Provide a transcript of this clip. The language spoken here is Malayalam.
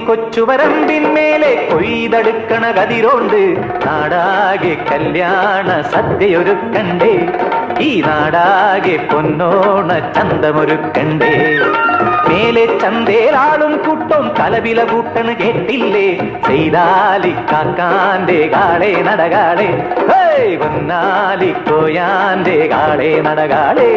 കൊച്ചുവരമ്പിന്മേലെ കൊയ്തെടുക്കണ കതിരോണ്ട് നാടാകെ കല്യാണ സദ്യയൊരുക്കണ്ടേ, ഈ നാടാകെ പൊന്നോണ ചന്തമൊരുക്കണ്ടേ. മേലെ ചന്തേലാളും കൂട്ടം കലവില കൂട്ടണ് കേട്ടില്ലേ, ചെയ്താലിക്കാക്കാന്റെ കാളെ നടകാളെ, പൊന്നാലിക്കോയാന്റെ കാളെ നടകാളേ.